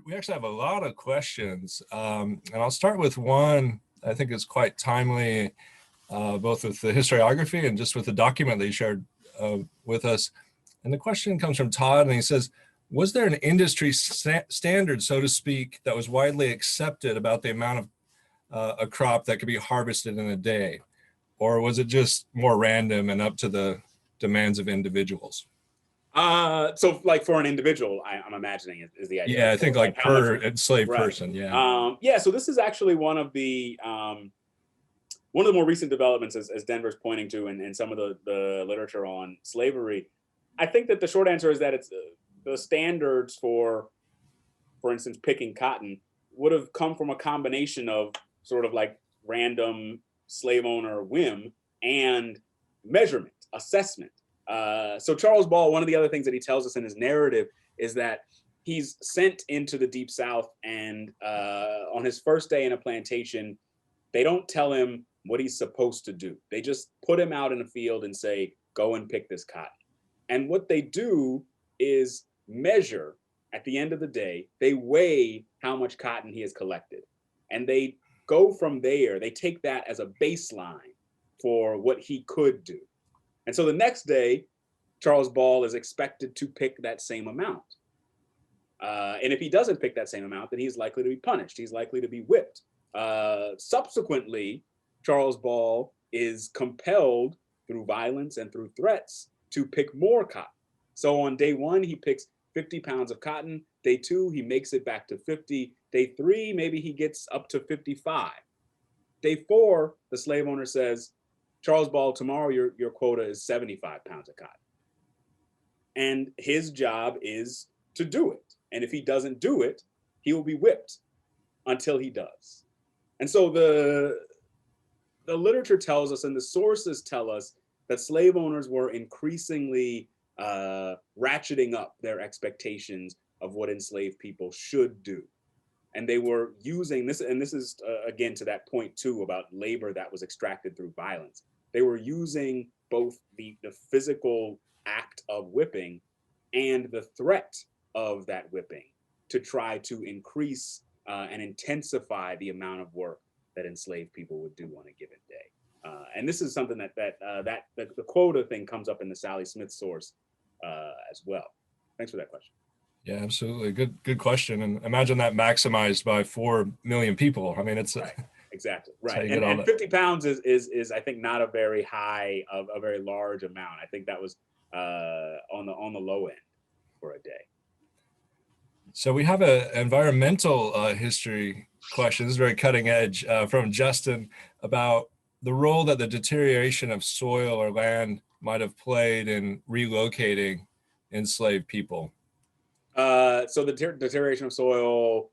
We actually have a lot of questions, and I'll start with one I think is quite timely, both with the historiography and just with the document that you shared with us. And the question comes from Todd, and he says, was there an industry standard, so to speak, that was widely accepted about the amount of a crop that could be harvested in a day? Or was it just more random and up to the demands of individuals? So like for an individual, I'm imagining is the idea. Yeah, I think like per enslaved right. person. Yeah. Yeah. So this is actually one of the more recent developments, as Denver's pointing to, and some of the literature on slavery. I think that the short answer is that it's the standards for instance, picking cotton would have come from a combination of sort of like random slave owner whim and measurement, assessment. So Charles Ball, one of the other things that he tells us in his narrative is that he's sent into the Deep South, and on his first day in a plantation, they don't tell him what he's supposed to do. They just put him out in a field and say, go and pick this cotton. And what they do is measure at the end of the day, they weigh how much cotton he has collected. And they go from there, they take that as a baseline for what he could do. And so the next day, Charles Ball is expected to pick that same amount. And if he doesn't pick that same amount, then he's likely to be punished. He's likely to be whipped. Subsequently, Charles Ball is compelled through violence and through threats to pick more cotton. So on day one, he picks 50 pounds of cotton. Day two, he makes it back to 50. Day three, maybe he gets up to 55. Day four, the slave owner says, Charles Ball, tomorrow your quota is 75 pounds of cotton. And his job is to do it. And if he doesn't do it, he will be whipped until he does. And so the literature tells us, and the sources tell us, that slave owners were increasingly ratcheting up their expectations of what enslaved people should do. And they were using this, and this is again to that point too about labor that was extracted through violence. They were using both the physical act of whipping and the threat of that whipping to try to increase and intensify the amount of work that enslaved people would do on a given day. And this is something that the quota thing comes up in the Sally Smith source as well. Thanks for that question. Yeah, absolutely. Good question. And imagine that maximized by 4 million people. I mean, it's right. Exactly right. And 50 pounds is I think not a very high, a very large amount. I think that was on the low end for a day. So we have an environmental history question. This is very cutting edge from Justin about the role that the deterioration of soil or land might have played in relocating enslaved people. So the deterioration of soil.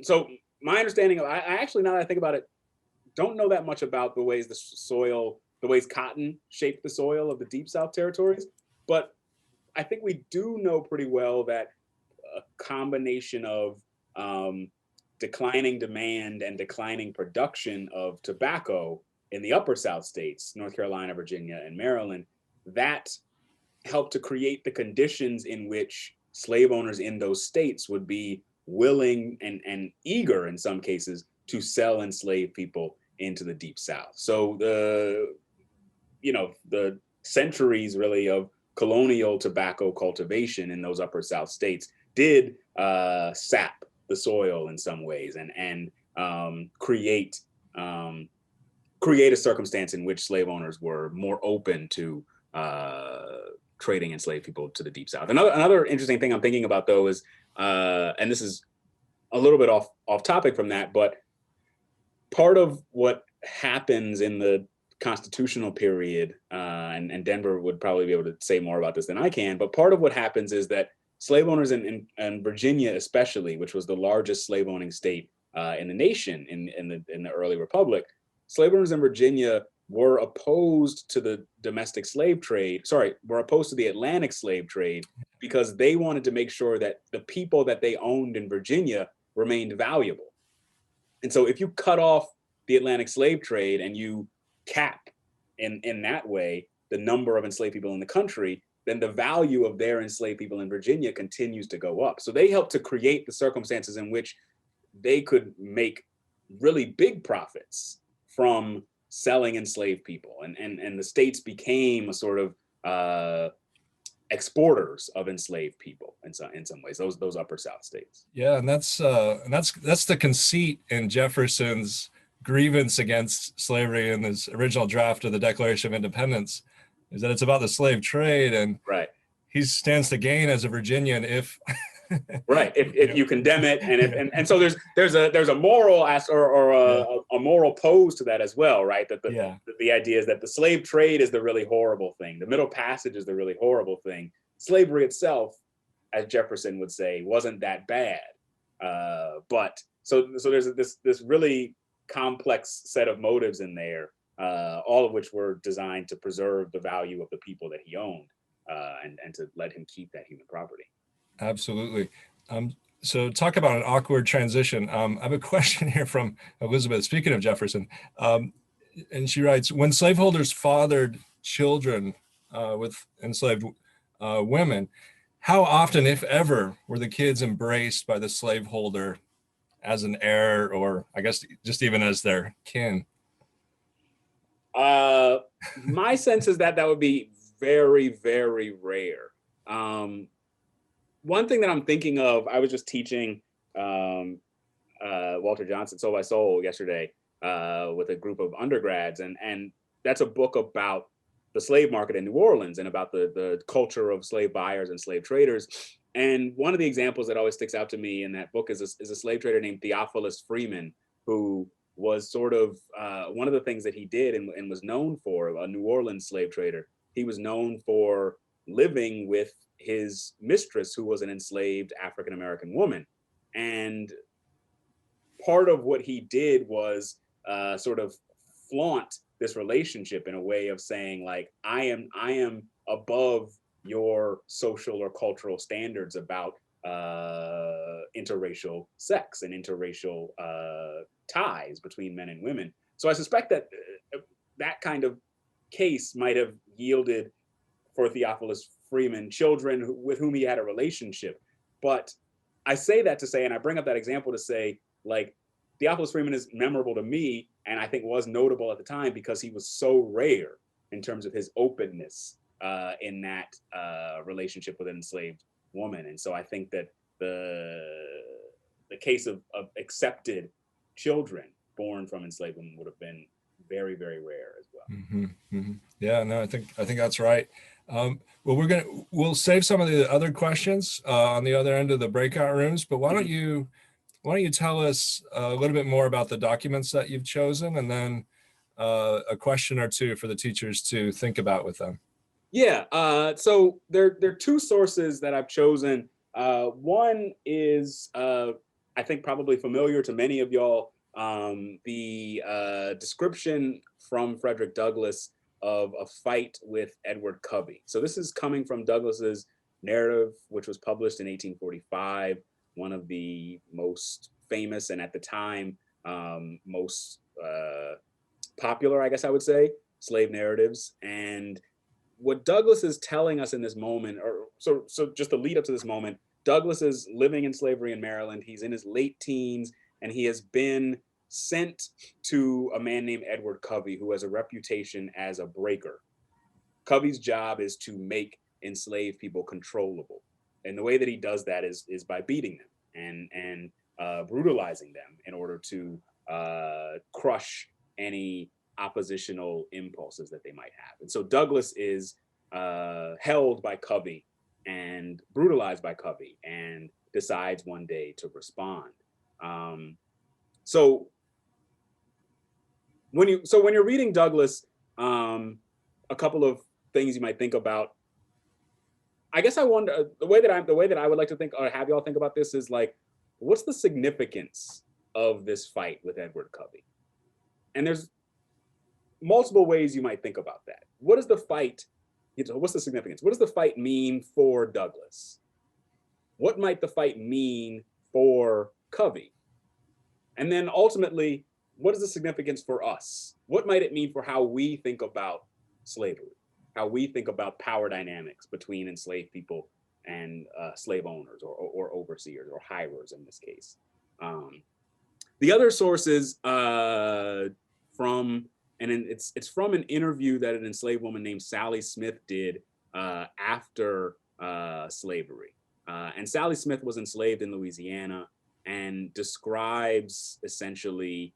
So my understanding of, I actually, now that I think about it, don't know that much about the ways the ways cotton shaped the soil of the Deep South territories, but I think we do know pretty well that a combination of declining demand and declining production of tobacco in the upper South states, North Carolina, Virginia, and Maryland, that helped to create the conditions in which slave owners in those states would be willing and eager in some cases to sell enslaved people into the Deep South. So the centuries really of colonial tobacco cultivation in those upper South states did sap the soil in some ways and create a circumstance in which slave owners were more open to trading enslaved people to the Deep South. Another interesting thing I'm thinking about though is, and this is a little bit off topic from that, but part of what happens in the constitutional period, and Denver would probably be able to say more about this than I can, but part of what happens is that slave owners in Virginia especially, which was the largest slave owning state in the nation in the early republic, slave owners in Virginia were opposed to the domestic slave trade, were opposed to the Atlantic slave trade because they wanted to make sure that the people that they owned in Virginia remained valuable. And so if you cut off the Atlantic slave trade and you cap in that way the number of enslaved people in the country, then the value of their enslaved people in Virginia continues to go up. So they helped to create the circumstances in which they could make really big profits from selling enslaved people. And the states became a sort of exporters of enslaved people in some ways, those upper South states. Yeah, and that's the conceit in Jefferson's grievance against slavery in his original draft of the Declaration of Independence, is that it's about the slave trade, and right. He stands to gain as a Virginian if right, if you condemn it, and so there's a moral a moral pose to that as well, right? That the idea is that the slave trade is the really horrible thing, the Middle Passage is the really horrible thing. Slavery itself, as Jefferson would say, wasn't that bad, but so there's this really complex set of motives in there, all of which were designed to preserve the value of the people that he owned, and to let him keep that human property. Absolutely. So talk about an awkward transition. I have a question here from Elizabeth, speaking of Jefferson. And she writes, when slaveholders fathered children with enslaved women, how often, if ever, were the kids embraced by the slaveholder as an heir, or I guess just even as their kin? My sense is that would be very, very rare. One thing that I'm thinking of, I was just teaching Walter Johnson, Soul by Soul, yesterday with a group of undergrads, and that's a book about the slave market in New Orleans and about the culture of slave buyers and slave traders. And one of the examples that always sticks out to me in that book is a slave trader named Theophilus Freeman, who was sort of one of the things that he did and was known for, a New Orleans slave trader. He was known for living with his mistress, who was an enslaved African-American woman. And part of what he did was sort of flaunt this relationship in a way of saying, like, I am above your social or cultural standards about interracial sex and interracial ties between men and women. So I suspect that that kind of case might have yielded for Theophilus Freeman children with whom he had a relationship. But I say that to say, and I bring up that example to say, like, Theophilus Freeman is memorable to me, and I think was notable at the time because he was so rare in terms of his openness in that relationship with an enslaved woman. And so I think that the case of accepted children born from enslaved women would have been very, very rare as well. Mm-hmm, mm-hmm. Yeah, no, I think that's right. Well, we'll save some of the other questions on the other end of the breakout rooms, but why don't you tell us a little bit more about the documents that you've chosen, and then a question or two for the teachers to think about with them. Yeah, so there are two sources that I've chosen. One is, I think, probably familiar to many of y'all, the description from Frederick Douglass of a fight with Edward Covey. So this is coming from Douglass's narrative, which was published in 1845, one of the most famous and at the time most popular, I guess I would say, slave narratives. And what Douglass is telling us in this moment, or so just the lead up to this moment, Douglass is living in slavery in Maryland. He's in his late teens, and he has been sent to a man named Edward Covey, who has a reputation as a breaker. Covey's job is to make enslaved people controllable. And the way that he does that is by beating them and brutalizing them in order to crush any oppositional impulses that they might have. And so Douglass is held by Covey and brutalized by Covey and decides one day to respond. So when you're reading Douglass, a couple of things you might think about. I guess I wonder, the way that I would like to think, or have y'all think about this, is like, what's the significance of this fight with Edward Covey? And there's multiple ways you might think about that. What is the fight? What's the significance? What does the fight mean for Douglass? What might the fight mean for Covey? And then ultimately, what is the significance for us? What might it mean for how we think about slavery? how we think about power dynamics between enslaved people and slave owners or overseers or hirers in this case. The other sources from, and it's from an interview that an enslaved woman named Sally Smith did after slavery. And Sally Smith was enslaved in Louisiana and describes essentially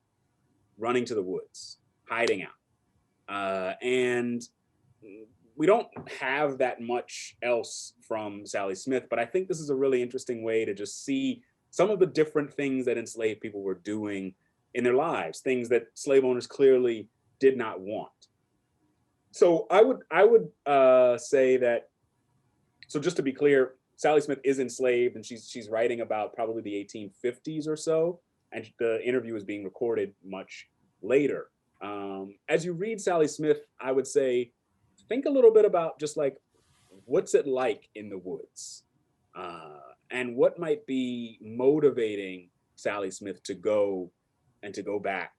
running to the woods, hiding out. And we don't have that much else from Sally Smith, but I think this is a really interesting way to just see some of the different things that enslaved people were doing in their lives, things that slave owners clearly did not want. So I would say that, so just to be clear, Sally Smith is enslaved and she's writing about probably the 1850s or so, and the interview is being recorded much later. As you read Sally Smith, I would say think a little bit about just like what's it like in the woods, and what might be motivating Sally Smith to go and to go back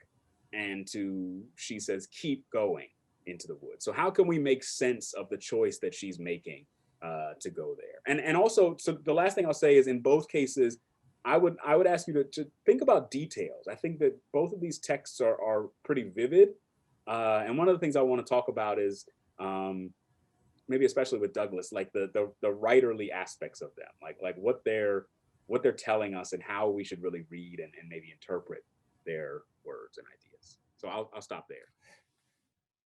and to, she says, keep going into the woods. So how can we make sense of the choice that she's making to go there? And also, so the last thing I'll say is in both cases, I would ask you to think about details. I think that both of these texts are pretty vivid. And one of the things I want to talk about is maybe especially with Douglas, like the writerly aspects of them, like what they're telling us and how we should really read and maybe interpret their words and ideas. So I'll stop there.